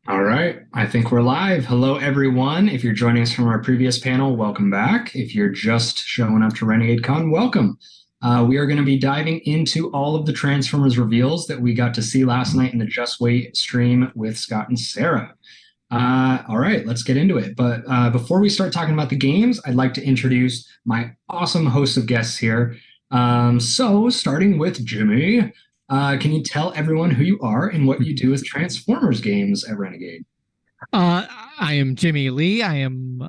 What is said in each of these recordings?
All right, I think we're live. Hello, everyone. If you're joining us from our previous panel, welcome back. If you're just showing up to Renegade Con, welcome. We are going to be diving into all of the Transformers reveals that we got to see last night in the Just Wait stream with Scott and Sarah. All right, let's get into it. But before we start talking about the games, I'd like to introduce my awesome host of guests here. So, starting with Jimmy, can you tell everyone who you are and what you do with Transformers games at Renegade? I am Jimmy Lee. I am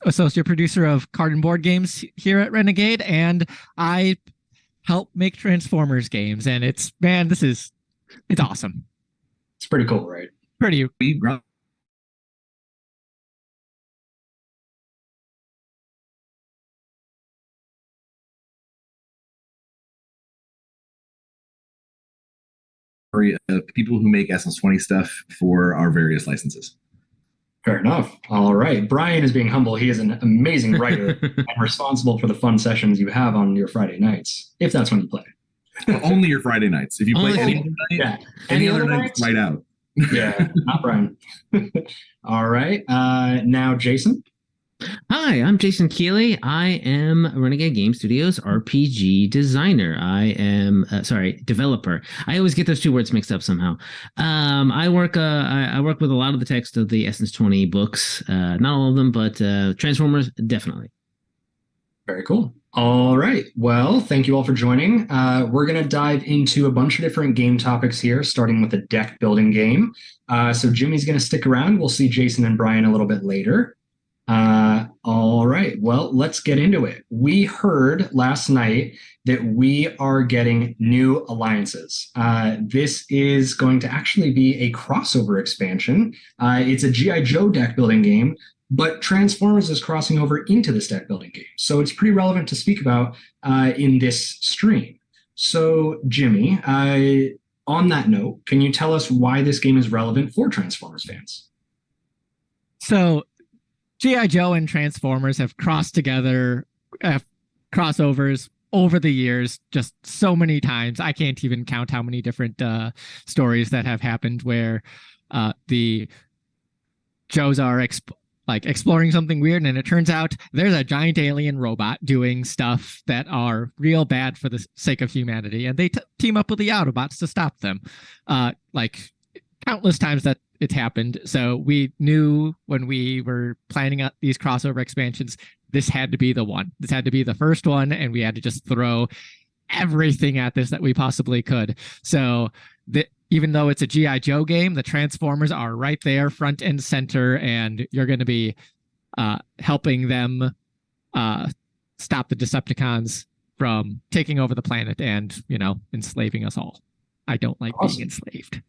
associate producer of card and board games here at Renegade, and I help make Transformers games. And it's awesome. It's pretty cool, right? Pretty. People who make SS20 stuff for our various licenses. Fair enough. All right. Brian is being humble. He is an amazing writer and responsible for the fun sessions you have on your Friday nights, if that's when you play. Only your Friday nights. If you play any other night, yeah. any other night, right out. Yeah, not Brian. All right. Now, Jason. Hi, I'm Jason Keeley. I am Renegade Game Studios RPG designer. I am developer. I always get those two words mixed up somehow. I work with a lot of the text of the Essence 20 books. Not all of them, but Transformers definitely. Very cool. All right. Well, thank you all for joining. We're going to dive into a bunch of different game topics here, starting with a deck building game. So Jimmy's going to stick around. We'll see Jason and Brian a little bit later. All right. Well, let's get into it. We heard last night that we are getting new alliances. This is going to actually be a crossover expansion. It's a G.I. Joe deck building game, but Transformers is crossing over into this deck building game. So it's pretty relevant to speak about in this stream. So, Jimmy, on that note, can you tell us why this game is relevant for Transformers fans? So, G.I. Joe and Transformers have crossed together, crossovers over the years, just so many times. I can't even count how many different stories that have happened where the Joes are exploring something weird, and it turns out there's a giant alien robot doing stuff that are real bad for the sake of humanity, and they team up with the Autobots to stop them. Countless times that it's happened. So we knew when we were planning out these crossover expansions, this had to be the one. This had to be the first one, and we had to just throw everything at this that we possibly could. So even though it's a G.I. Joe game, the Transformers are right there, front and center, and you're going to be helping them stop the Decepticons from taking over the planet and, enslaving us all. I don't like being enslaved.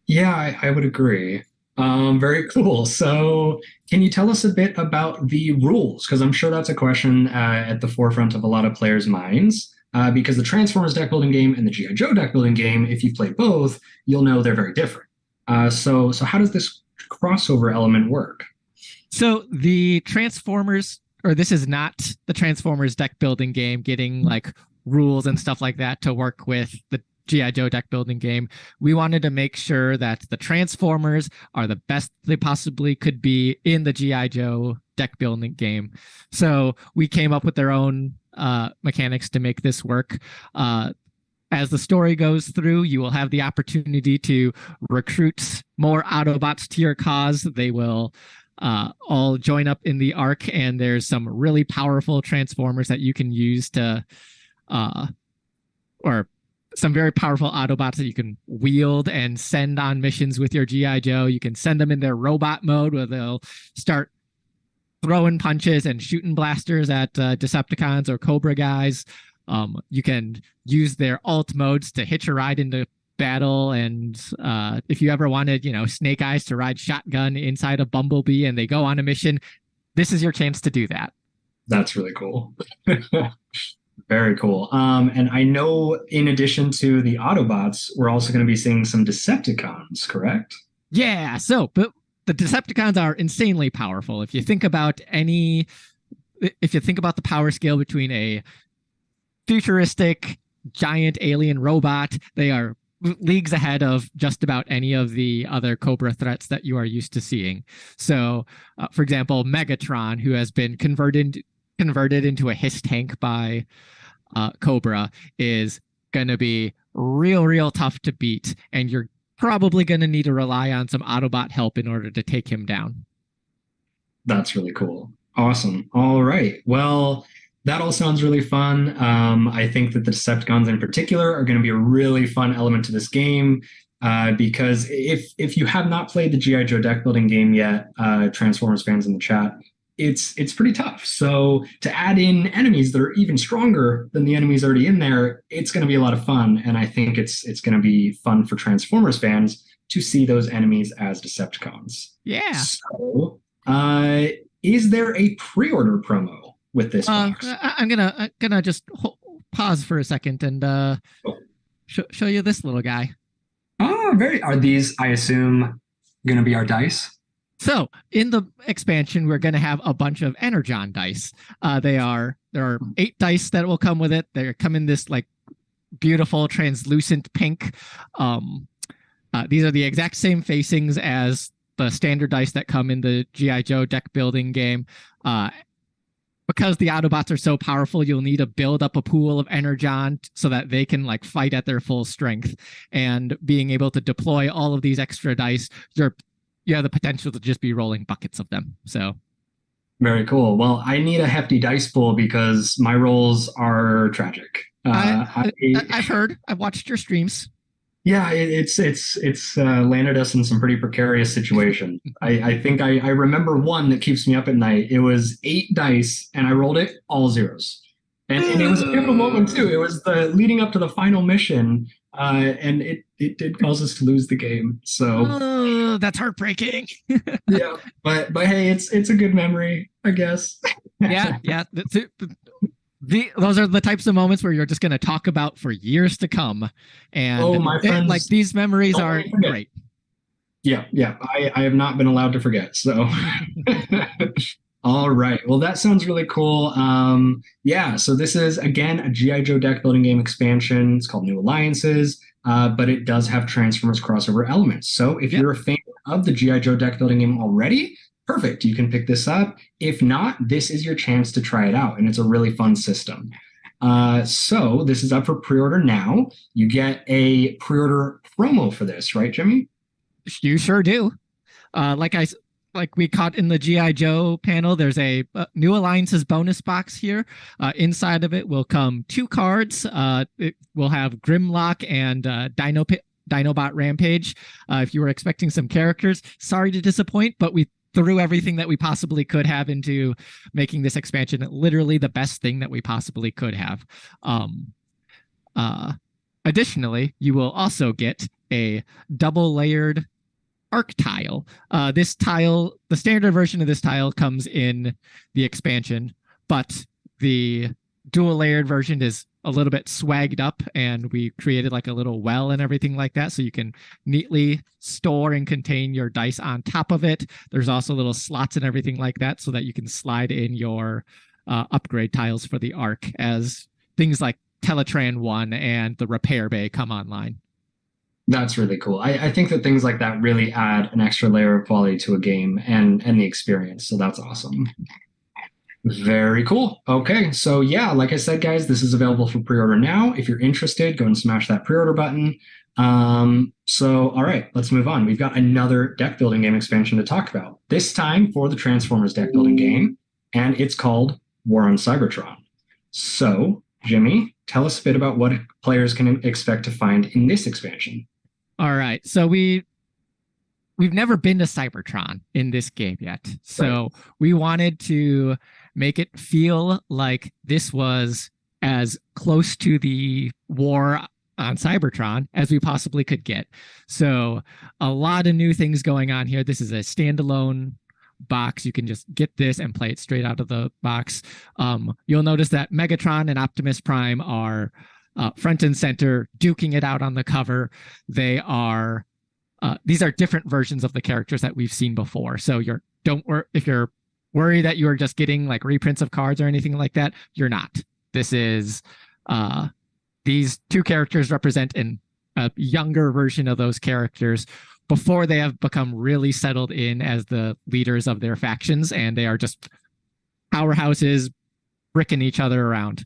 Yeah, I would agree. Very cool. So can you tell us a bit about the rules? Because I'm sure that's a question at the forefront of a lot of players' minds. Because the Transformers deck building game and the G.I. Joe deck building game, if you've played both, you'll know they're very different. So how does this crossover element work? So the Transformers, or this is not the Transformers deck building game getting like rules and stuff like that to work with the G.I. Joe deck building game. We wanted to make sure that the Transformers are the best they possibly could be in the G.I. Joe deck building game. So we came up with their own mechanics to make this work. As the story goes through, you will have the opportunity to recruit more Autobots to your cause. They will all join up in the arc, and there's some really powerful Transformers that you can use to or some very powerful Autobots that you can wield and send on missions with your G.I. Joe. You can send them in their robot mode where they'll start throwing punches and shooting blasters at Decepticons or Cobra guys. You can use their alt modes to hitch a ride into battle. And if you ever wanted, Snake Eyes to ride shotgun inside a Bumblebee and they go on a mission, this is your chance to do that. That's really cool. Very cool. And I know in addition to the Autobots, we're also going to be seeing some Decepticons, correct? Yeah. So, but the Decepticons are insanely powerful. If you think about the power scale between a futuristic giant alien robot, they are leagues ahead of just about any of the other Cobra threats that you are used to seeing. So, for example, Megatron, who has been converted into a Hiss tank by Cobra, is going to be real tough to beat, and you're probably going to need to rely on some Autobot help in order to take him down. That's really cool. Awesome. All right. Well, that all sounds really fun. I think that the Decepticons in particular are going to be a really fun element to this game, because if you have not played the G.I. Joe deck building game yet, Transformers fans in the chat, it's pretty tough. So to add in enemies that are even stronger than the enemies already in there, it's going to be a lot of fun. And I think it's going to be fun for Transformers fans to see those enemies as Decepticons. Yeah. So, is there a pre-order promo with this box? I'm gonna just pause for a second and show you this little guy. Oh, are these, I assume, going to be our dice? So in the expansion, we're going to have a bunch of Energon dice. There are 8 dice that will come with it. They come in this like beautiful translucent pink. These are the exact same facings as the standard dice that come in the G.I. Joe deck building game. Because the Autobots are so powerful, you'll need to build up a pool of Energon so that they can like fight at their full strength. And being able to deploy all of these extra dice, you have the potential to just be rolling buckets of them. So very cool. Well, I need a hefty dice pool because my rolls are tragic. I've heard. I've watched your streams. Yeah, it's landed us in some pretty precarious situations. I think I remember one that keeps me up at night. It was 8 dice, and I rolled it all zeros. And it was a pivotal moment too. It was the leading up to the final mission, and it did cause us to lose the game. So that's heartbreaking. Yeah, but hey, it's a good memory, I guess. Yeah. Those are the types of moments where you're just going to talk about for years to come, and my friends, like these memories are great. Yeah, I have not been allowed to forget. So. All right. Well, that sounds really cool. So this is, again, a G.I. Joe deck building game expansion. It's called New Alliances, but it does have Transformers crossover elements. So if you're a fan of the G.I. Joe deck building game already, perfect. You can pick this up. If not, this is your chance to try it out, and it's a really fun system. So this is up for pre-order now. You get a pre-order promo for this, right, Jimmy? You sure do. Like we caught in the G.I. Joe panel, there's a New Alliances bonus box here. Inside of it will come 2 cards. It will have Grimlock and Dinobot Rampage. If you were expecting some characters, sorry to disappoint, but we threw everything that we possibly could have into making this expansion literally the best thing that we possibly could have. Additionally, you will also get a double-layered arc tile. This tile, the standard version of this tile comes in the expansion, but the dual layered version is a little bit swagged up, and we created like a little well and everything like that, so you can neatly store and contain your dice on top of it. There's also little slots and everything like that so that you can slide in your upgrade tiles for the arc as things like Teletran 1 and the repair bay come online. That's really cool. I think that things like that really add an extra layer of quality to a game and the experience. So that's awesome. Very cool. Okay. So yeah, like I said, guys, this is available for pre-order now. If you're interested, go and smash that pre-order button. All right, let's move on. We've got another deck building game expansion to talk about, this time for the Transformers deck building game, and it's called War on Cybertron. So Jimmy, tell us a bit about what players can expect to find in this expansion. All right. So we've never been to Cybertron in this game yet. So we wanted to make it feel like this was as close to the war on Cybertron as we possibly could get. So a lot of new things going on here. This is a standalone box. You can just get this and play it straight out of the box. You'll notice that Megatron and Optimus Prime are front and center, duking it out on the cover. They are these are different versions of the characters that we've seen before. So if you're worried that you are just getting like reprints of cards or anything like that, you're not. This is these 2 characters represent an a younger version of those characters before they have become really settled in as the leaders of their factions, and they are just powerhouses bricking each other around.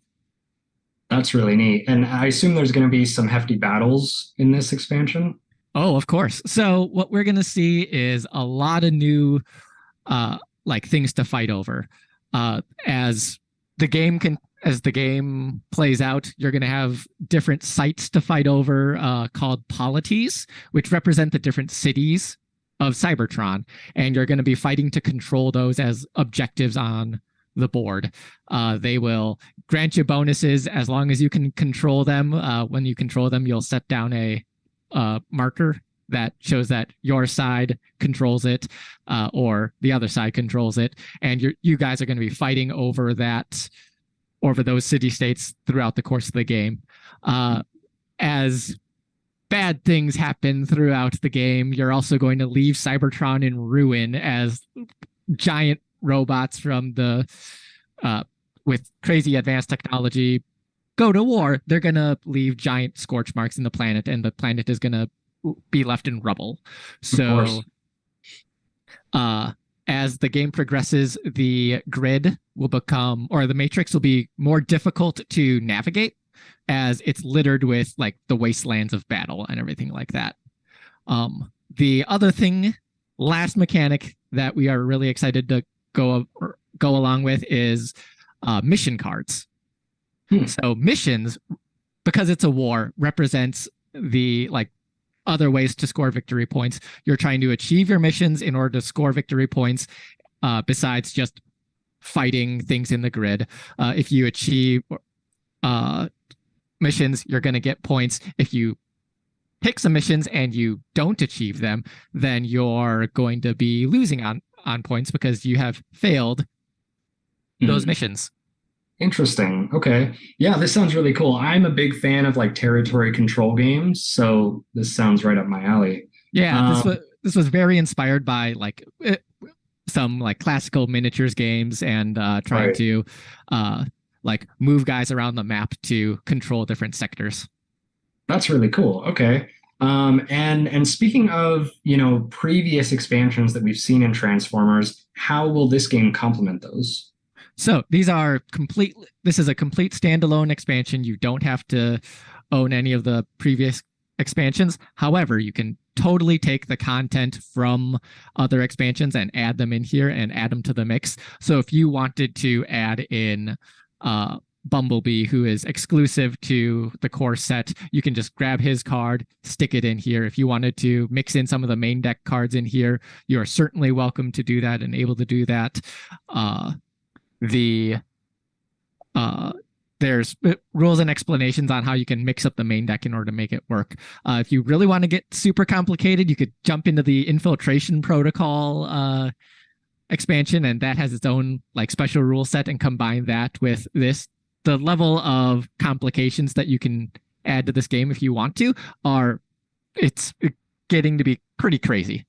That's really neat. And I assume there's going to be some hefty battles in this expansion. Oh, of course. So what we're going to see is a lot of new like things to fight over. As the game plays out, you're going to have different sites to fight over called polities, which represent the different cities of Cybertron, and you're going to be fighting to control those as objectives on the board. They will grant you bonuses as long as you can control them. When you control them, you'll set down a marker that shows that your side controls it or the other side controls it, and you guys are going to be fighting over those city states throughout the course of the game. As bad things happen throughout the game, you're also going to leave Cybertron in ruin as giant robots from the with crazy advanced technology go to war. They're going to leave giant scorch marks in the planet, and the planet is going to be left in rubble. So as the game progresses, the grid will become, or the matrix will be more difficult to navigate, as it's littered with like the wastelands of battle and everything like that. The other thing, last mechanic that we are really excited to go along with is mission cards. So missions, because it's a war, represents the like other ways to score victory points. You're trying to achieve your missions in order to score victory points, besides just fighting things in the grid. If you achieve missions, you're going to get points. If you pick some missions and you don't achieve them, then you're going to be losing on points because you have failed those missions. Interesting. Okay. Yeah, this sounds really cool. I'm a big fan of like territory control games, so this sounds right up my alley. Yeah, this was very inspired by like some like classical miniatures games and trying to like move guys around the map to control different sectors. That's really cool. Okay. And speaking of, previous expansions that we've seen in Transformers, how will this game complement those? So this is a complete standalone expansion. You don't have to own any of the previous expansions. However, you can totally take the content from other expansions and add them in here and add them to the mix. So if you wanted to add in Bumblebee, who is exclusive to the core set, you can just grab his card, stick it in here. If you wanted to mix in some of the main deck cards in here, you are certainly welcome to do that and able to do that. There's rules and explanations on how you can mix up the main deck in order to make it work. If you really want to get super complicated, you could jump into the Infiltration Protocol expansion, and that has its own like special rule set, and combine that with this. The level of complications that you can add to this game if you want to it's getting to be pretty crazy.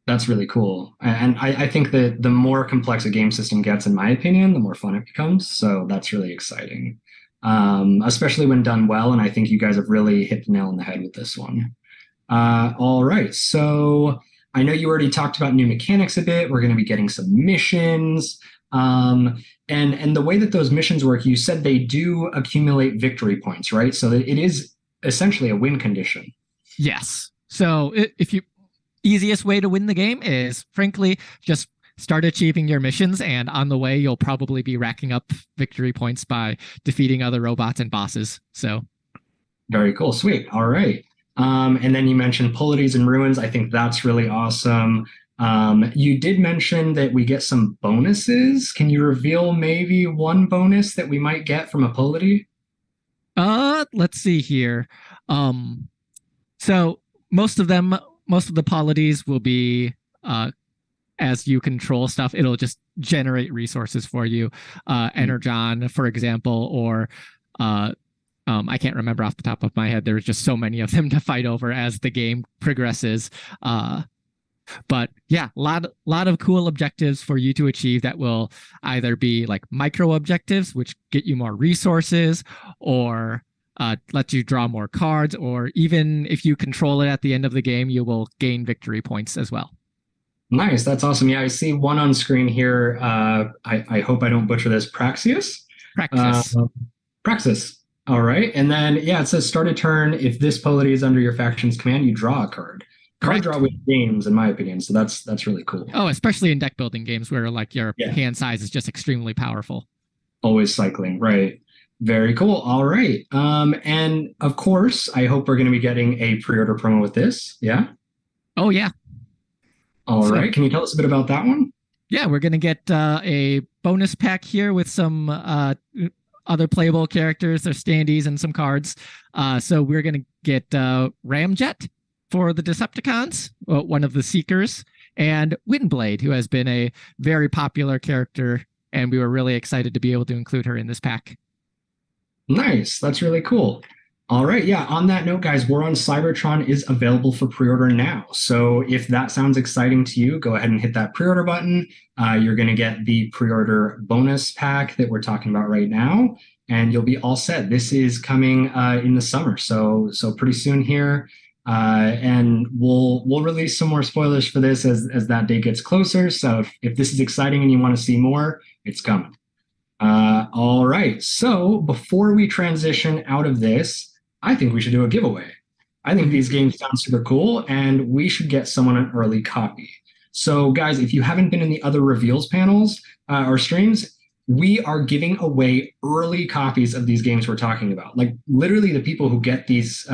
That's really cool. And I think that the more complex a game system gets, in my opinion, the more fun it becomes. So that's really exciting, especially when done well. And I think you guys have really hit the nail on the head with this one. All right. So I know you already talked about new mechanics a bit. We're going to be getting some missions. And the way that those missions work, you said they do accumulate victory points, right? So it is essentially a win condition. Yes. So easiest way to win the game is, frankly, just start achieving your missions, and on the way you'll probably be racking up victory points by defeating other robots and bosses. So very cool. Sweet. All right. And then you mentioned Polities and Ruins. I think that's really awesome. You did mention that we get some bonuses. Can you reveal maybe one bonus that we might get from a polity? Let's see here. So most of the polities will be as you control stuff, it'll just generate resources for you. Energon, for example, or I can't remember off the top of my head. There's just so many of them to fight over as the game progresses. But yeah, a lot of cool objectives for you to achieve that will either be like micro objectives, which get you more resources, or lets you draw more cards, or even if you control it at the end of the game, you will gain victory points as well. Nice. That's awesome. Yeah, I see one on screen here. I hope I don't butcher this. Praxis? Praxis. Praxis. All right. And then, yeah, it says start a turn. If this polity is under your faction's command, you draw a card. Card draw with games, in my opinion. So that's really cool. Oh, especially in deck building games where like your hand size is just extremely powerful. Always cycling. Right. Very cool. All right. And of course, I hope we're going to be getting a pre-order promo with this. Yeah. Oh, yeah. All right. Can you tell us a bit about that one? Yeah, we're going to get a bonus pack here with some other playable characters, their standees, and some cards. So we're going to get Ramjet for the Decepticons, one of the Seekers, and Windblade, who has been a very popular character, and we were really excited to be able to include her in this pack. Nice. That's really cool. All right. Yeah. On that note, guys, War on Cybertron is available for pre-order now. So if that sounds exciting to you, go ahead and hit that pre-order button. You're going to get the pre-order bonus pack that we're talking about right now, and you'll be all set. This is coming in the summer, so pretty soon here. And we'll release some more spoilers for this as that day gets closer. So if this is exciting and you want to see more, it's coming. All right. So before we transition out of this, I think we should do a giveaway. I think these games sound super cool, and we should get someone an early copy. So guys, if you haven't been in the other reveals panels or streams, we are giving away early copies of these games we're talking about. Like literally the people who get these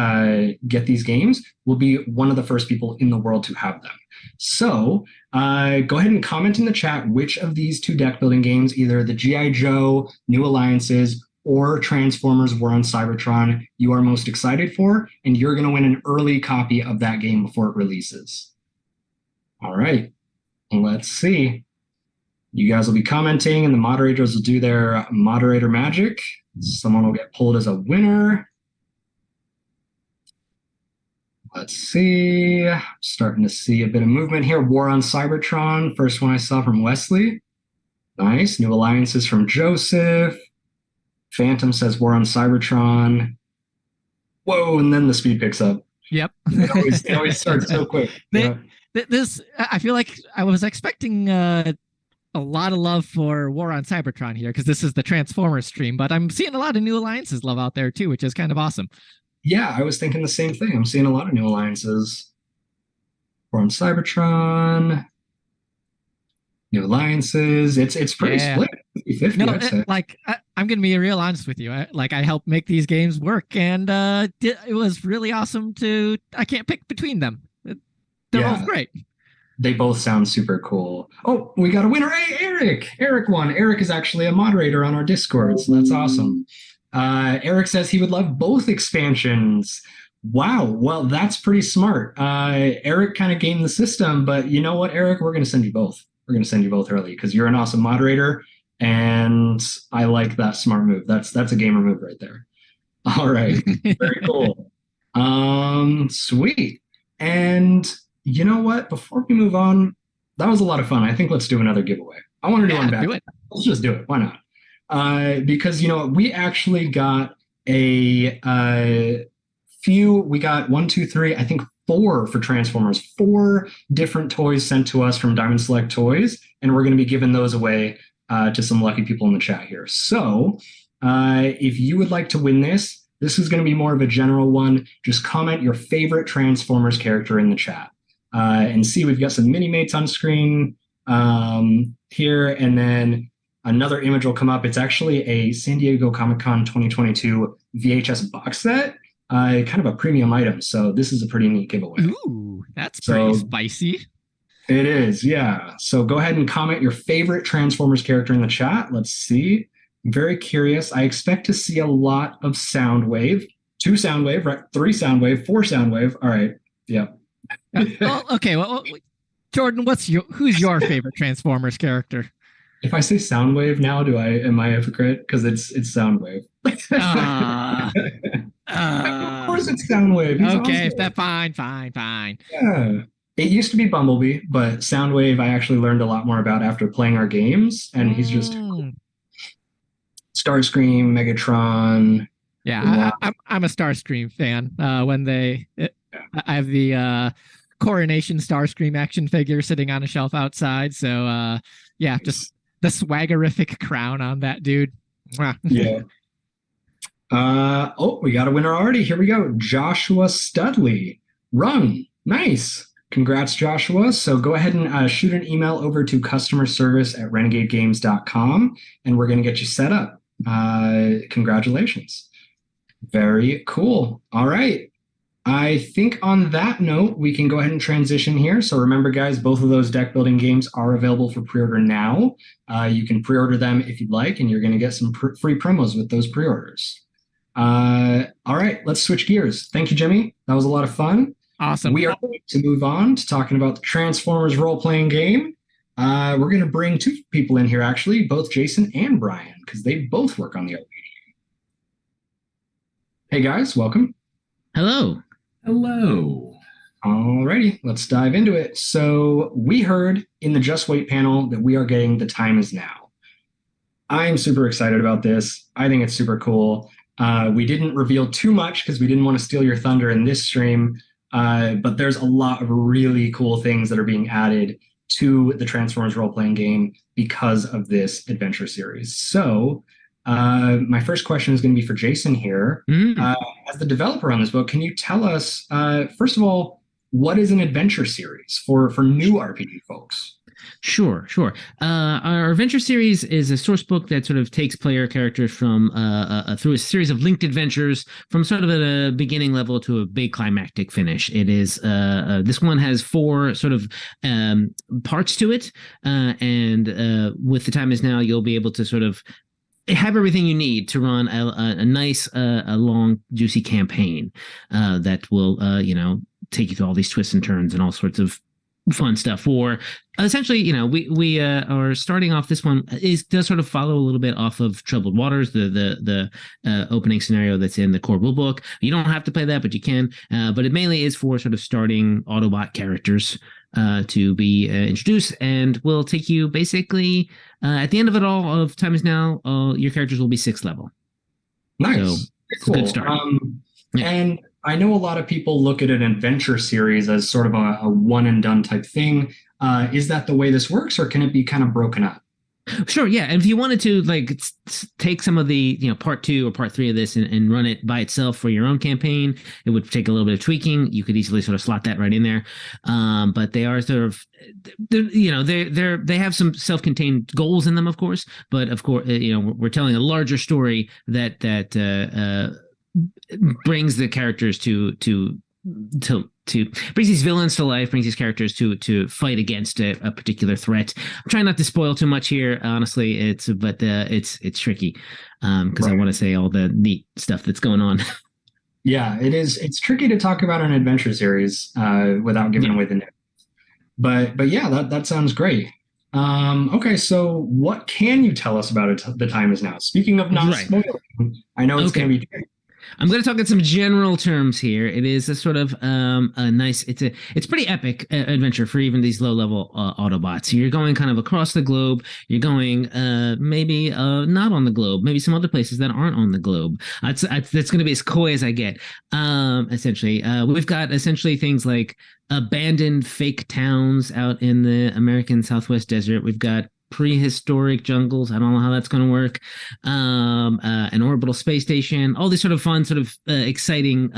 games will be one of the first people in the world to have them. So go ahead and comment in the chat which of these two deck building games, either the G.I. Joe, New Alliances, or Transformers War on Cybertron, you are most excited for, and you're going to win an early copy of that game before it releases. All right, let's see. You guys will be commenting, and the moderators will do their moderator magic. Someone will get pulled as a winner. Let's see. I'm starting to see a bit of movement here. War on Cybertron, first one I saw from Wesley. Nice. New Alliances from Joseph. Phantom says War on Cybertron. Whoa, and then the speed picks up. Yep. It always starts so quick. This, I feel like I was expecting a lot of love for War on Cybertron here, because this is the Transformers stream, but I'm seeing a lot of New Alliances love out there too, which is kind of awesome. Yeah, I was thinking the same thing. I'm seeing a lot of New Alliances. War on Cybertron. New Alliances. It's pretty split. 50-50, no, I'd say. I'm gonna be real honest with you. I helped make these games work, and it was really awesome I can't pick between them. They're both great. They both sound super cool. Oh, we got a winner. Hey, Eric. Eric won. Eric is actually a moderator on our Discord, so that's awesome. Eric says he would love both expansions. Wow. Well, that's pretty smart. Eric kind of gamed the system, but you know what, Eric? We're going to send you both. We're going to send you both early because you're an awesome moderator, and I like that smart move. That's a gamer move right there. All right. Very cool. Sweet. And you know what? Before we move on, that was a lot of fun. I think let's do another giveaway. I want to do one back. Let's just do it. Why not? Because, you know, we actually got we got 1, 2, 3, I think 4 for Transformers, 4 different toys sent to us from Diamond Select Toys, and we're going to be giving those away to some lucky people in the chat here. So if you would like to win this is going to be more of a general one. Just comment your favorite Transformers character in the chat. And see, we've got some mini-mates on screen here, and then another image will come up. It's actually a San Diego Comic-Con 2022 VHS box set, kind of a premium item. So this is a pretty neat giveaway. Ooh, that's pretty spicy. It is, yeah. So go ahead and comment your favorite Transformers character in the chat. Let's see. I'm very curious. I expect to see a lot of Soundwave. 2 Soundwave, right? 3 Soundwave, 4 Soundwave. All right. Yep. Okay. Well, Jordan, who's your favorite Transformers character? If I say Soundwave now, am I a hypocrite? Because it's Soundwave. Of course it's Soundwave. He's okay, awesome. Fine. Yeah. It used to be Bumblebee, but Soundwave I actually learned a lot more about after playing our games, and he's just cool. Starscream, Megatron, Yeah, I'm a Starscream fan. I have the Coronation Starscream action figure sitting on a shelf outside. So yeah, just the swaggerific crown on that dude. Yeah. We got a winner already. Here we go. Joshua Studley. Run. Nice. Congrats, Joshua. So go ahead and shoot an email over to customerservice@renegadegames.com, and we're going to get you set up. Congratulations. Very cool. All right. I think on that note, we can go ahead and transition here. So remember, guys, both of those deck building games are available for pre-order now. You can pre-order them if you'd like, and you're going to get some free promos with those pre-orders. All right, let's switch gears. Thank you, Jimmy. That was a lot of fun. Awesome. We are going to move on to talking about the Transformers role-playing game. We're going to bring two people in here, actually, both Jason and Brian, because they both work on the RPG. Hey, guys, welcome. Hello. Hello. Alrighty, let's dive into it. So we heard in the Just Wait panel that we are getting The Time Is Now. I'm super excited about this. I think it's super cool. We didn't reveal too much because we didn't want to steal your thunder in this stream, but there's a lot of really cool things that are being added to the Transformers role-playing game because of this adventure series. So my first question is going to be for Jason here. As the developer on this book, can you tell us, first of all, what is an adventure series for new RPG folks? Sure. Our adventure series is a source book that sort of takes player characters from through a series of linked adventures from sort of at a beginning level to a big climactic finish. It is this one has 4 sort of parts to it, and with The Time Is Now, you'll be able to sort of have everything you need to run a nice, a long, juicy campaign that will, take you through all these twists and turns and all sorts of fun stuff. Or essentially, we are starting off. This one does sort of follow a little bit off of Troubled Waters, the opening scenario that's in the core rule book. You don't have to play that, but you can. But it mainly is for sort of starting Autobot characters to be introduced, and will take you basically at the end of it all of Time Is Now. Your characters will be 6th level. Nice. So it's a good start. And I know a lot of people look at an adventure series as sort of a one and done type thing. Is that the way this works, or can it be kind of broken up? Sure, yeah. And if you wanted to take some of the part 2 or part 3 of this and run it by itself for your own campaign, it would take a little bit of tweaking. You could easily sort of slot that right in there. But they are sort of, they have some self-contained goals in them, of course. But of course, we're telling a larger story that brings the characters to brings these villains to life, brings these characters to fight against a particular threat. I'm trying not to spoil too much here, honestly. It's tricky because I want to say all the neat stuff that's going on. Yeah, it is. It's tricky to talk about an adventure series without giving away the name. But yeah, that sounds great. Okay, so what can you tell us about it? The Time Is Now. Speaking of not spoiling, I know it's going to be. I'm going to talk in some general terms here. It is a sort of a nice. It's pretty epic adventure for even these low level Autobots. You're going kind of across the globe. You're going maybe not on the globe. Maybe some other places that aren't on the globe. That's going to be as coy as I get. Essentially, we've got essentially things like abandoned fake towns out in the American Southwest desert. We've got prehistoric jungles. I don't know how that's going to work. An orbital space station, all these sort of fun, sort of exciting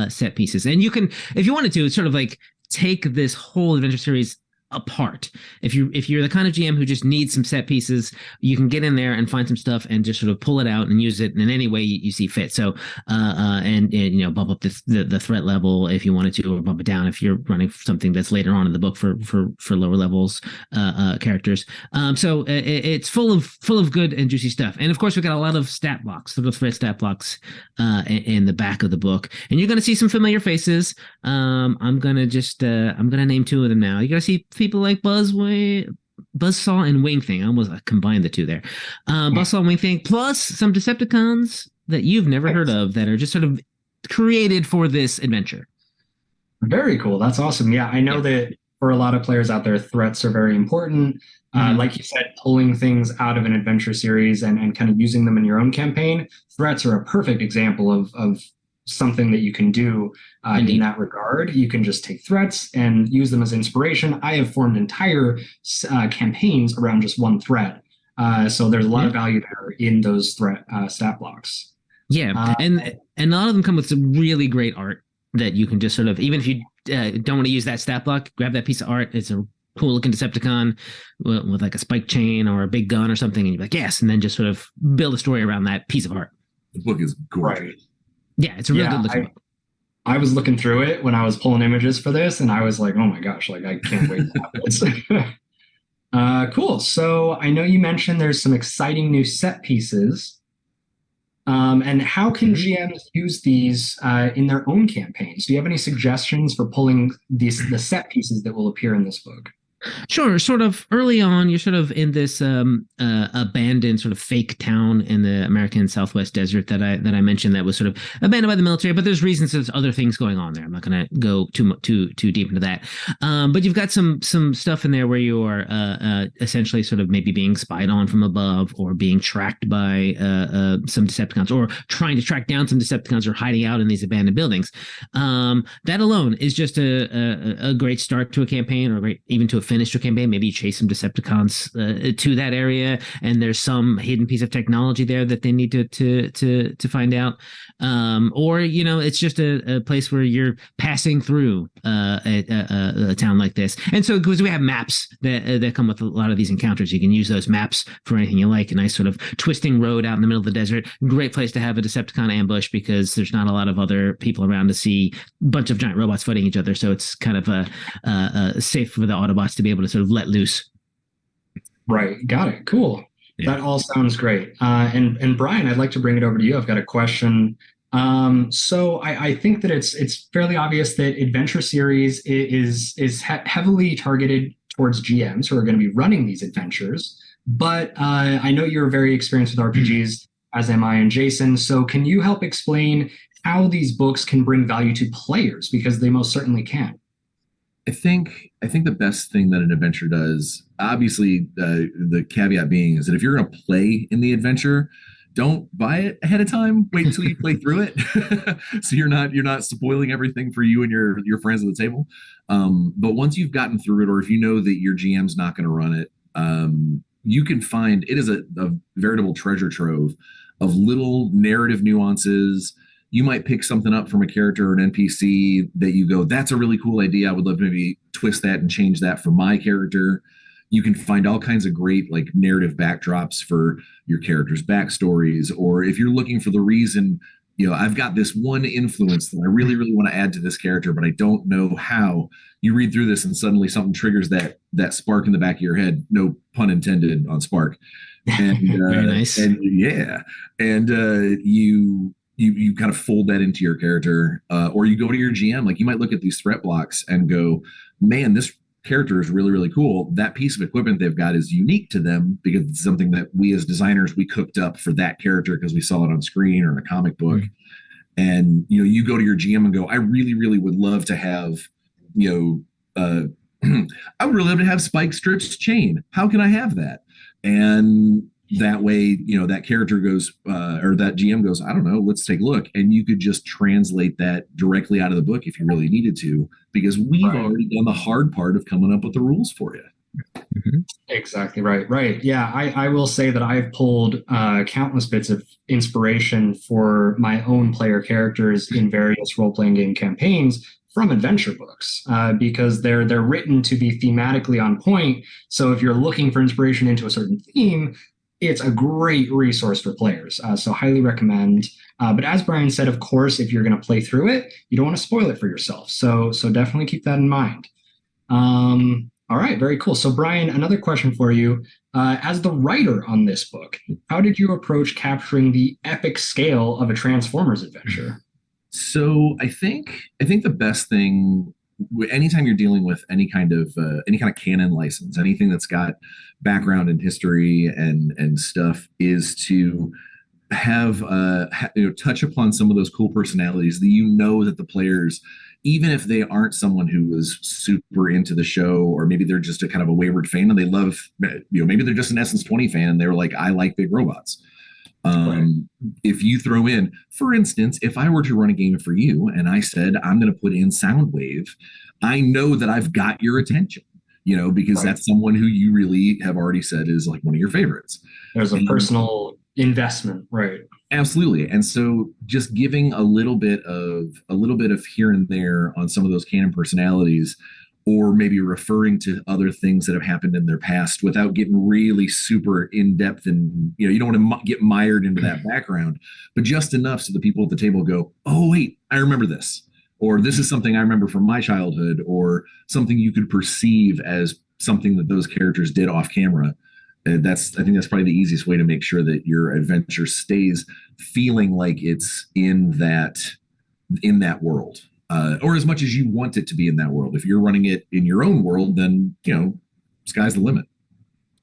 set pieces. And you can, if you wanted to, sort of like take this whole adventure series apart. If you're the kind of GM who just needs some set pieces, you can get in there and find some stuff and just sort of pull it out and use it in any way you see fit. So and bump up the threat level if you wanted to, or bump it down if you're running something that's later on in the book for lower levels characters. So it's full of good and juicy stuff. And of course we've got a lot of stat blocks, sort of threat stat blocks in the back of the book, and you're going to see some familiar faces. I'm going to name 2 of them now. You're going to see people like Buzzsaw and Wing Thing. I almost combined the 2 there. Buzzsaw and Wing Thing, plus some Decepticons that you've never heard of that are just sort of created for this adventure. Very cool. That's awesome. Yeah, I know that for a lot of players out there, threats are very important. Like you said, pulling things out of an adventure series and kind of using them in your own campaign. Threats are a perfect example of something that you can do in that regard. You can just take threats and use them as inspiration. I have formed entire campaigns around just one threat. So there's a lot of value there in those threat stat blocks. Yeah, and a lot of them come with some really great art that you can just sort of, even if you don't want to use that stat block, grab that piece of art. It's a cool looking Decepticon with like a spike chain or a big gun or something, and you're like, yes, and then just sort of build a story around that piece of art. The book is gorgeous. Right. Yeah, it's a really good looking book. I was looking through it when I was pulling images for this, and I was like, oh my gosh, like I can't wait to have this. Cool. So I know you mentioned there's some exciting new set pieces. And how can GMs use these in their own campaigns? Do you have any suggestions for pulling the set pieces that will appear in this book? Sure. Sort of early on, you're sort of in this abandoned sort of fake town in the American Southwest desert that I mentioned that was sort of abandoned by the military. But there's reasons there's other things going on there. I'm not going to go too deep into that. But you've got some stuff in there where you are essentially sort of maybe being spied on from above or being tracked by some Decepticons or trying to track down some Decepticons or hiding out in these abandoned buildings. That alone is just a great start to a campaign, or great even to a finish to a campaign. Maybe you chase some Decepticons to that area, and there's some hidden piece of technology there that they need to find out. Or it's just a place where you're passing through a town like this. And so because we have maps that come with a lot of these encounters, you can use those maps for anything you like. A nice sort of twisting road out in the middle of the desert. Great place to have a Decepticon ambush because there's not a lot of other people around to see a bunch of giant robots fighting each other. So it's kind of safe for the Autobots to be able to sort of let loose. Right. Got it. Cool. Yeah. That all sounds great. And Brian, I'd like to bring it over to you. I've got a question. So I think that it's fairly obvious that Adventure Series is heavily targeted towards GMs who are going to be running these adventures. But I know you're very experienced with RPGs, as am I and Jason. So can you help explain how these books can bring value to players? Because they most certainly can. I think the best thing that an adventure does, obviously, the caveat being is that if you're going to play in the adventure, don't buy it ahead of time. Wait until you play through it, so you're not spoiling everything for you and your friends at the table. But once you've gotten through it, or if you know that your GM's not going to run it, you can find it is a veritable treasure trove of little narrative nuances. You might pick something up from a character or an NPC that you go, that's a really cool idea. I would love to maybe twist that and change that for my character. You can find all kinds of great like narrative backdrops for your characters' backstories. Or if you're looking for the reason, I've got this one influence that I really, really want to add to this character, but I don't know how. You read through this and suddenly something triggers that spark in the back of your head. No pun intended on spark. And, very nice. And you kind of fold that into your character, or you go to your GM. Like you might look at these threat blocks and go, man, this character is really, really cool. That piece of equipment they've got is unique to them because it's something that we as designers, we cooked up for that character because we saw it on screen or in a comic book. And, you go to your GM and go, I really, really would love to have, I would really love to have Spike Strip's chain. How can I have that? And that way, that character goes, or that GM goes, I don't know, let's take a look. And you could just translate that directly out of the book if you really needed to, because we've already done the hard part of coming up with the rules for you. Mm-hmm. Exactly right. Right. Yeah. I will say that I've pulled countless bits of inspiration for my own player characters in various role-playing game campaigns from adventure books, because they're written to be thematically on point. So if you're looking for inspiration into a certain theme, it's a great resource for players. So highly recommend. But as Brian said, of course, if you're going to play through it, you don't want to spoil it for yourself. So definitely keep that in mind. All right, very cool. So Brian, another question for you. As the writer on this book, how did you approach capturing the epic scale of a Transformers adventure? So I think the best thing, anytime you're dealing with any kind of canon license, anything that's got background in history and stuff, is to have touch upon some of those cool personalities that that the players even if they aren't someone who was super into the show, or maybe they're just a kind of a wayward fan and they love, maybe they're just an Essence 20 fan and they're like, I like big robots. Right. If you throw in, for instance, if I were to run a game for you and I said, I'm going to put in Soundwave, I know that I've got your attention, because Right. that's someone who you really have already said is like one of your favorites. There's a personal investment, right? Absolutely. And so just giving a little bit of here and there on some of those canon personalities, or maybe referring to other things that have happened in their past without getting really super in depth, and you don't want to get mired into that background, but just enough so the people at the table go, oh wait, I remember this, or this is something I remember from my childhood, or something you could perceive as something that those characters did off camera. I think that's probably the easiest way to make sure that your adventure stays feeling like it's in that world, or as much as you want it to be in that world. If you're running it in your own world, then sky's the limit.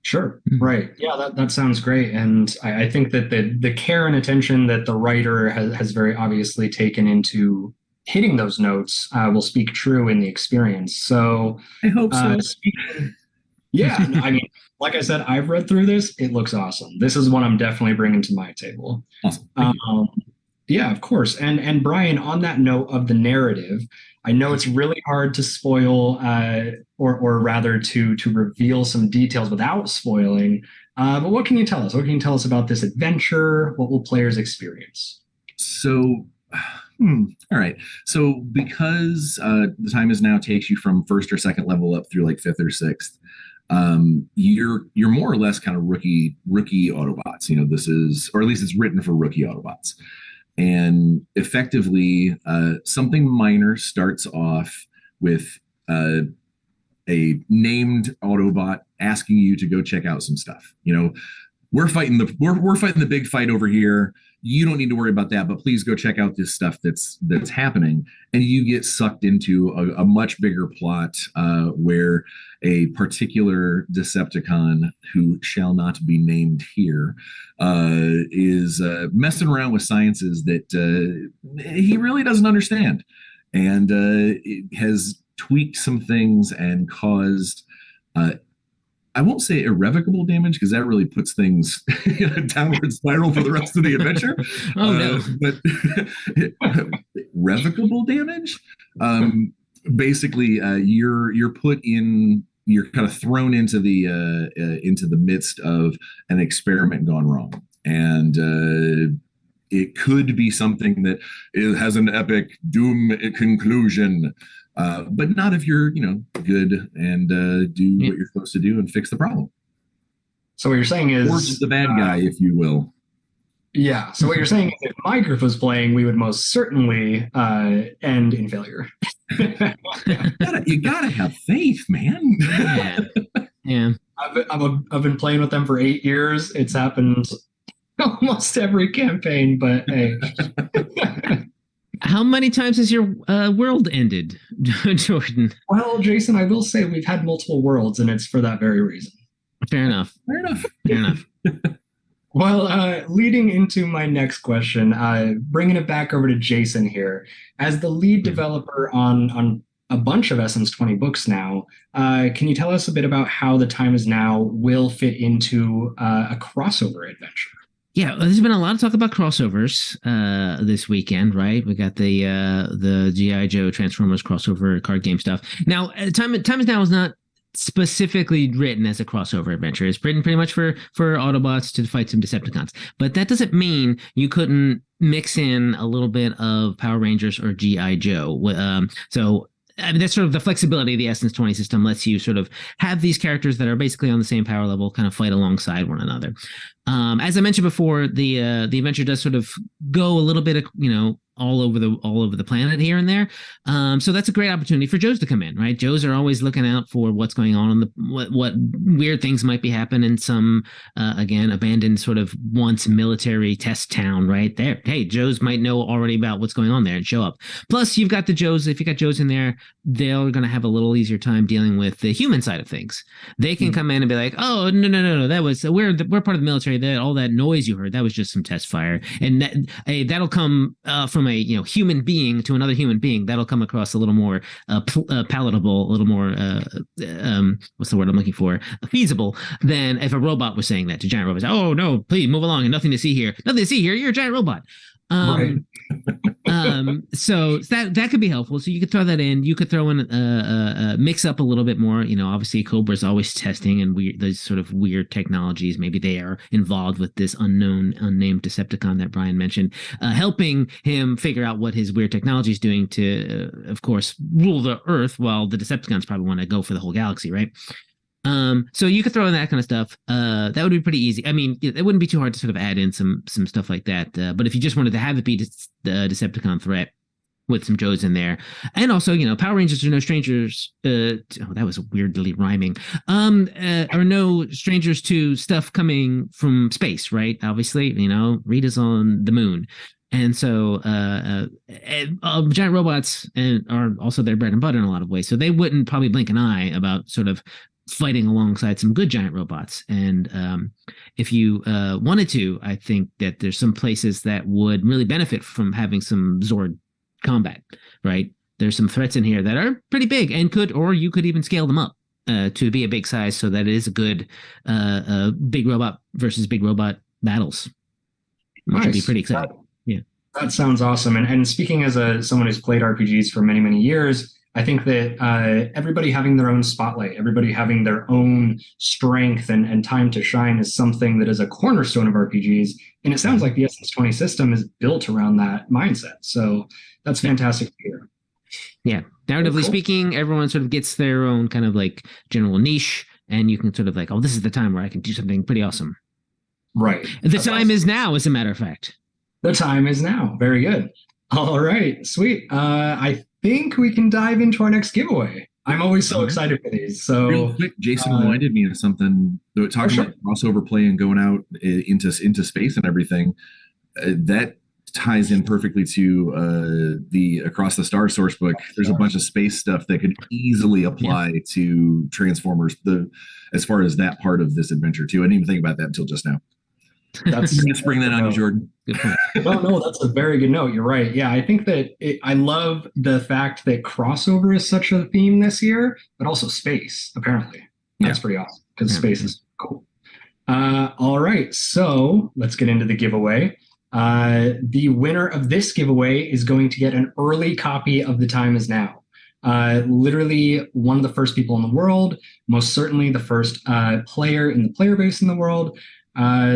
Sure. Right. Yeah, that sounds great. And I think that the care and attention that the writer has very obviously taken into hitting those notes will speak true in the experience. So I hope so. Yeah, I mean, like I said, I've read through this. It looks awesome. This is one I'm definitely bringing to my table. Awesome. Yeah, of course. And Brian, on that note of the narrative, I know it's really hard to spoil, or rather to reveal some details without spoiling. But what can you tell us? What can you tell us about this adventure? What will players experience? So, all right. So because the time is now takes you from first or second level up through like fifth or sixth, you're more or less kind of rookie Autobots. This is, or at least it's written for rookie Autobots. And effectively, something minor starts off with a named Autobot asking you to go check out some stuff. We're fighting the big fight over here. You don't need to worry about that, but please go check out this stuff that's happening. And you get sucked into a much bigger plot where a particular Decepticon, who shall not be named here, is messing around with sciences that he really doesn't understand, and it has tweaked some things and caused I won't say irrevocable damage, because that really puts things in a downward spiral for the rest of the adventure. No. But revocable damage. Basically, you're put in. You're kind of thrown into the midst of an experiment gone wrong, and it could be something that has an epic doom conclusion. But not if you're, good and do what you're supposed to do and fix the problem. So what you're saying is, or just the bad guy, if you will. Yeah. So what you're saying is, if my group was playing, we would most certainly end in failure. You gotta have faith, man. Yeah. I've been playing with them for 8 years. It's happened almost every campaign, but hey. How many times has your world ended, Jordan? Well, Jason, I will say we've had multiple worlds, and it's for that very reason. Fair enough. Well, leading into my next question, bringing it back over to Jason here. As the lead developer on a bunch of Essence 20 books now, can you tell us a bit about how The Time Is Now will fit into a crossover adventure? Yeah, there's been a lot of talk about crossovers this weekend, right? We got the G.I. Joe Transformers crossover card game stuff. Now, Time Is Now is not specifically written as a crossover adventure. It's written pretty much for Autobots to fight some Decepticons. But that doesn't mean you couldn't mix in a little bit of Power Rangers or G.I. Joe. So I mean, that's sort of the flexibility of the Essence 20 system lets you sort of have these characters that are basically on the same power level kind of fight alongside one another. As I mentioned before, the adventure does sort of go a little bit, all over the planet here and there. So that's a great opportunity for Joes to come in, right? Joes are always looking out for what's going on what weird things might be happening in some, again, abandoned sort of once military test town right there. Hey, Joes might know already about what's going on there and show up. Plus, you've got the Joes. If you got Joes in there, they're going to have a little easier time dealing with the human side of things. They can come in and be like, oh, no, that was, we're part of the military. All that noise you heard, that was just some test fire. And that'll come from a human being to another human being, that'll come across a little more palatable, a little more what's the word I'm looking for? Feasible than if a robot was saying that to giant robots. Oh no, please move along and nothing to see here. Nothing to see here. You're a giant robot. Right. So that could be helpful. So you could throw that in. You could throw in mix up a little bit more. Obviously Cobra's always testing and those sort of weird technologies. Maybe they are involved with this unnamed Decepticon that Brian mentioned, helping him figure out what his weird technology is doing to, of course, rule the Earth, while the Decepticons probably want to go for the whole galaxy, right? So you could throw in that kind of stuff. That would be pretty easy. I mean, it wouldn't be too hard to sort of add in some stuff like that. But if you just wanted to have it be the Decepticon threat with some Joes in there, and also, Power Rangers are no strangers. That was weirdly rhyming. Are no strangers to stuff coming from space, right? Obviously, Rita's on the moon. And so giant robots are also their bread and butter in a lot of ways. So they wouldn't probably blink an eye about sort of fighting alongside some good giant robots. And if you wanted to, I think that there's some places that would really benefit from having some Zord combat, right? There's some threats in here that are pretty big and you could even scale them up to be a big size so that it is a good big robot versus big robot battles. Which would be pretty exciting. That sounds awesome. And speaking as someone who's played RPGs for many, many years, I think that everybody having their own spotlight, everybody having their own strength and time to shine is something that is a cornerstone of RPGs. And it sounds like the Essence 20 system is built around that mindset. So that's fantastic to hear. Yeah. Narratively speaking, everyone sort of gets their own kind of like general niche, and you can sort of like, oh, this is the time where I can do something pretty awesome. Right. The time is now, as a matter of fact. The time is now. Very good. All right. Sweet. I think we can dive into our next giveaway. I'm always so excited for these. So real quick, Jason reminded me of something. Talking about crossover play and going out into space and everything. That ties in perfectly to the Across the Stars source book. There's a bunch of space stuff that could easily apply to Transformers. As far as that part of this adventure too. I didn't even think about that until just now. Just bring that on you, Jordan. Well, no, that's a very good note. You're right. Yeah, I think that I love the fact that crossover is such a theme this year, but also space, apparently. That's pretty awesome because space is cool. All right, so let's get into the giveaway. The winner of this giveaway is going to get an early copy of The Time Is Now. Literally one of the first people in the world, most certainly the first player in the player base in the world.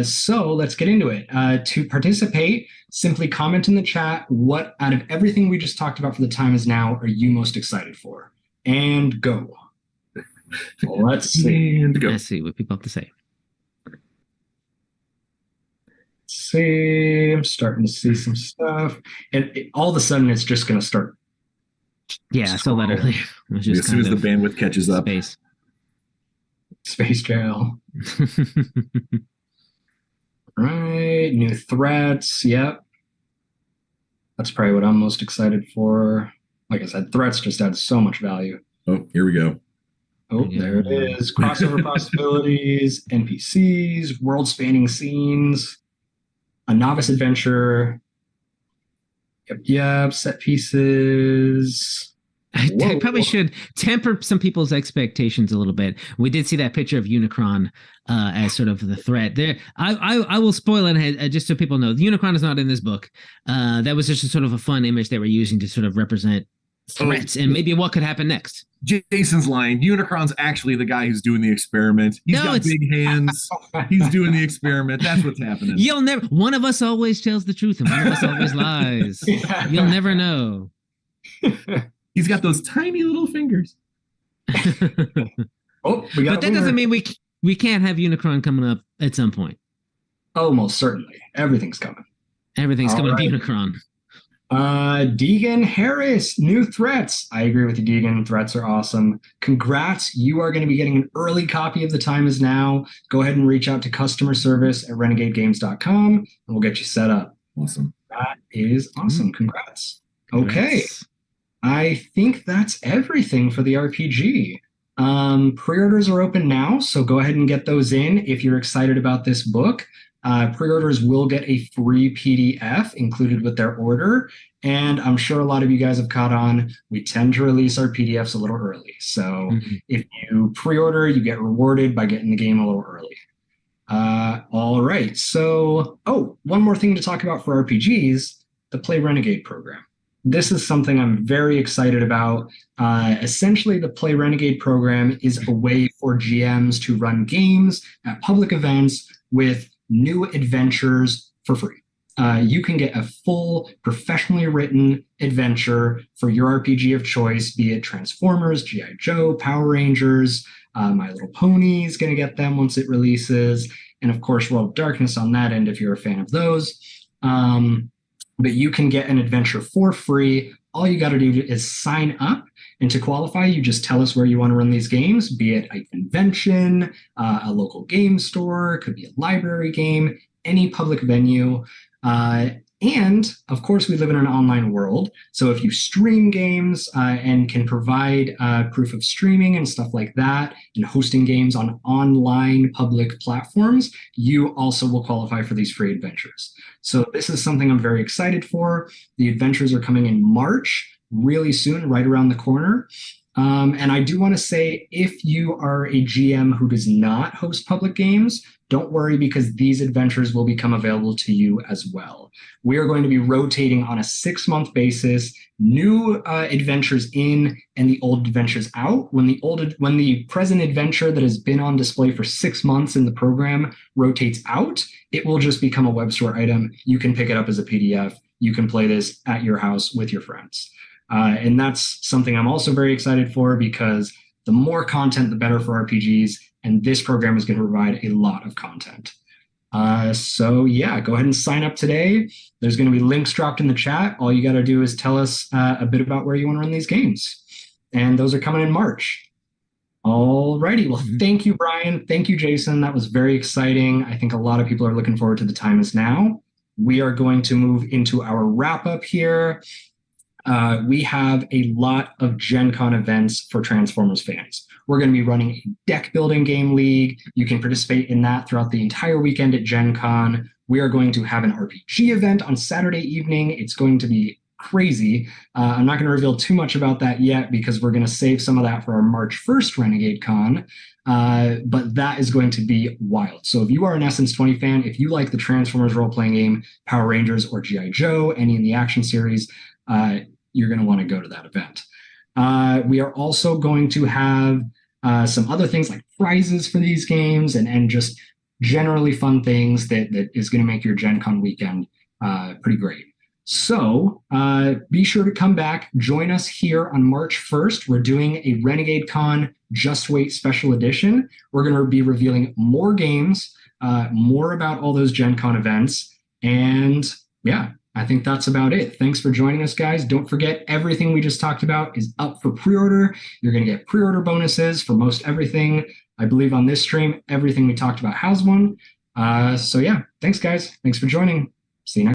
So let's get into it. To participate, simply comment in the chat what out of everything we just talked about for The Time Is Now are you most excited for? And go. Let's see. And go. Let's see what people have to say. Let's see. I'm starting to see some stuff. And all of a sudden, it's just going to start. Yeah, I saw that earlier. As soon as the bandwidth catches up. Space jail. Right, new threats. Yep. That's probably what I'm most excited for. Like I said, threats just add so much value. Oh, here we go. Oh, there it is. Crossover possibilities, NPCs, world-spanning scenes, a novice adventure. Yep, set pieces. I probably should temper some people's expectations a little bit. We did see that picture of Unicron as sort of the threat. There, I will spoil it just so people know. The Unicron is not in this book. That was just a sort of a fun image they were using to sort of represent threats and maybe what could happen next. Jason's lying. Unicron's actually the guy who's doing the experiment. He's got big hands. He's doing the experiment. That's what's happening. One of us always tells the truth and one of us always lies. You'll never know. He's got those tiny little fingers. But that doesn't mean we can't have Unicron coming up at some point. Oh, most certainly. Everything's coming. Everything's coming to Unicron. Deegan Harris, new threats. I agree with you, Deegan. Threats are awesome. Congrats. You are going to be getting an early copy of The Time Is Now. Go ahead and reach out to customer service at renegadegames.com and we'll get you set up. Awesome. That is awesome. Congrats. Okay. I think that's everything for the RPG. Pre-orders are open now, so go ahead and get those in if you're excited about this book. Pre-orders will get a free PDF included with their order. And I'm sure a lot of you guys have caught on. We tend to release our PDFs a little early. So if you pre-order, you get rewarded by getting the game a little early. All right. So, one more thing to talk about for RPGs, the Play Renegade program. This is something I'm very excited about. Essentially, the Play Renegade program is a way for GMs to run games at public events with new adventures for free. You can get a full, professionally written adventure for your RPG of choice, be it Transformers, G.I. Joe, Power Rangers, My Little Pony is going to get them once it releases, and of course, World of Darkness on that end if you're a fan of those. But you can get an adventure for free. All you got to do is sign up. And to qualify, you just tell us where you want to run these games, be it a convention, a local game store, could be a library game, any public venue. And of course, we live in an online world. So if you stream games and can provide proof of streaming and stuff like that, and hosting games on online public platforms, you also will qualify for these free adventures. So this is something I'm very excited for. The adventures are coming in March, really soon, right around the corner. And I do want to say, if you are a GM who does not host public games, don't worry, because these adventures will become available to you as well. We are going to be rotating on a 6-month basis, new adventures in and the old adventures out. When the present adventure that has been on display for 6 months in the program rotates out, it will just become a web store item. You can pick it up as a PDF. You can play this at your house with your friends. And that's something I'm also very excited for, because the more content, the better for RPGs. And this program is going to provide a lot of content. So yeah, go ahead and sign up today. There's going to be links dropped in the chat. All you got to do is tell us a bit about where you want to run these games. And those are coming in March. All righty. Well, thank you, Brian. Thank you, Jason. That was very exciting. I think a lot of people are looking forward to the time is now. We are going to move into our wrap up here. We have a lot of Gen Con events for Transformers fans. We're going to be running a deck building game league. You can participate in that throughout the entire weekend at Gen Con. We are going to have an RPG event on Saturday evening. It's going to be crazy. I'm not going to reveal too much about that yet, because we're going to save some of that for our March 1st Renegade Con. But that is going to be wild. So if you are an Essence 20 fan, if you like the Transformers role-playing game, Power Rangers, or G.I. Joe, any in the action series, you're going to want to go to that event. We are also going to have some other things like prizes for these games and just generally fun things that is going to make your Gen Con weekend pretty great. So be sure to come back. Join us here on March 1st. We're doing a Renegade Con Just Wait special edition. We're going to be revealing more games, more about all those Gen Con events. And yeah, I think that's about it. Thanks for joining us, guys. Don't forget, everything we just talked about is up for pre-order. You're going to get pre-order bonuses for most everything. I believe on this stream, everything we talked about has one. So yeah, thanks, guys. Thanks for joining. See you next time.